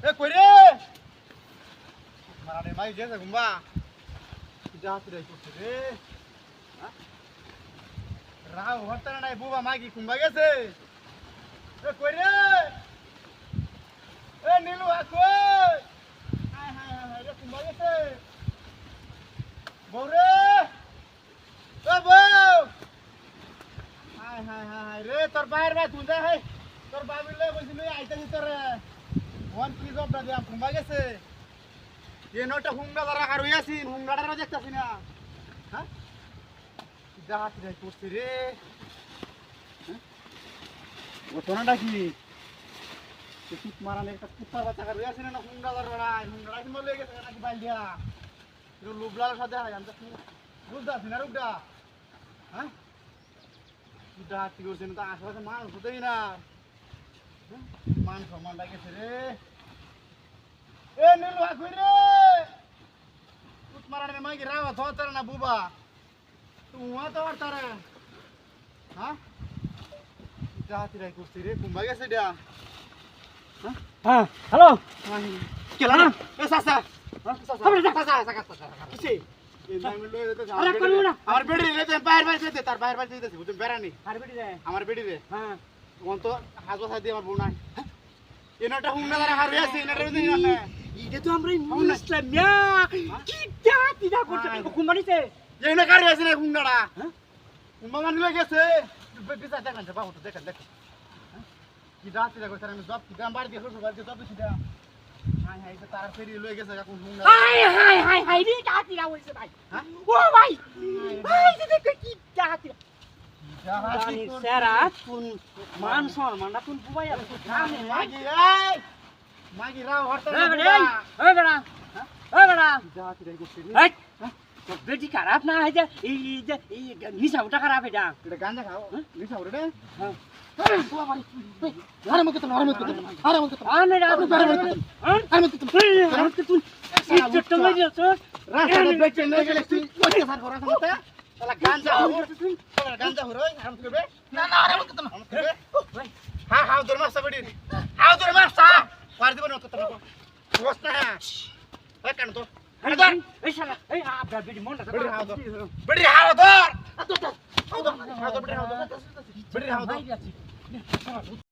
এ কই রে মারানে মাই গেছে ঘুমবা যা তুই করছিস রে রাও হরতা নাই বুবা মাগি ঘুমবা গেছে এ কই রে এ নীলু কই হায় হায় হায় রে ঘুমবা গেছে বউ রে ও বউ হায় হায় হায় রে তোর বাইর ভাই তুই যা হাই তোর বাবিলে বলছিলি আইতাছি তোর ওয়ান কি জব দা দিয়া ঘুমবা গেছে এ নটা হুঙ্গা ধরা আর হইয়াছি হুঙ্গাটারও দেখতাছি না হ্যাঁ যাহাত রে করছি রে ও তোনাটা কি সুত মারানে একটা কুত্তার বাচ্চা আর হইয়াছি না হুঙ্গা ধরা হুঙ্গাটা কি মরে গেছে নাকি বাইল দিয়া লুবলার সাথে হয় আমি বুঝতে আছি না রুকডা হ্যাঁ যাহাত কি করছে না তো আশেপাশে মানুষ হতেই না মান সম্মান লাগেছে রে এ নীলু কই রে কুত মারানে মাইকে রাওয়া ধরতার না বুবা তুয়া তো তারা হ্যাঁ যাহাতি রাই করছি রে কুম্বা গেছে ডা হ্যাঁ হ্যালো কেলা না এ সাসা সাসা কিছে এই নামে লয়ে যেতে আমার বেড়ি রে বাইরে বাইরে যেতে তার বাইরে বাইরে যেতেছি বুঝুন বেরানি আর বেটি রে আমার বেড়ি রে হ্যাঁ কোন তো হাজবা সাদি আমার বউ নাই এনাটা হুঙ্গা ধরা হার হইয়াছে এনাটা দিন না এটা তো আমরা মুসলিম মিয়া কি জাতি দা করছে কুমারিছে এনে কার হইয়াছে না হুঙ্গাটা হ্যাঁ হুঙ্গা মানলে গেছে বিচার দেখেন বাবু তো দেখেন দেখেন কি রাতে দেখো স্যার আমি জব কি দাম বাড়ি দিয়ে শ্বশুর বাড়ি জব দিছি দা হাই হাই তো তারা ফেরি লয়ে গেছে কোন হুঙ্গা হাই রে জাতি দা হইছে ভাই হ্যাঁ ও ভাই ভাই দেখো কি জাতি জানি সেরা কোন মান সম্মানটা কোন বুবাই আছে সামনে মাগি এই মাগি রাও হরতা এই বড়া এই বড়া জাতি রে করছিস এই তো বেটি খারাপ না এই যে নিশা ওটা খারাপ এটা এটা গাঞ্জা খাও নিশা ওরে হ্যাঁ আরে মত তো আরে মত তো আনে রাত আরে মত তো তুই ছোট হয়ে যাচ্ছ রাস্তাতে বেচে নিয়ে গেলে তুই ওই সার করা সমতে তাহলে গাঞ্জা হো গাঞ্জা হো রই আরাম করবে না না আরে মত তো হ্যাঁ হাও তোর মাস্তা বেডি হাও তোর মাস্তা পার দিব না তো তোর বস না এই কান তো এই শালা এই আবার বেটি মনটা বেডি হাও ধর বেডি হাও ধর হাও ধর বেডি হাও ধর বেডি হাও ধর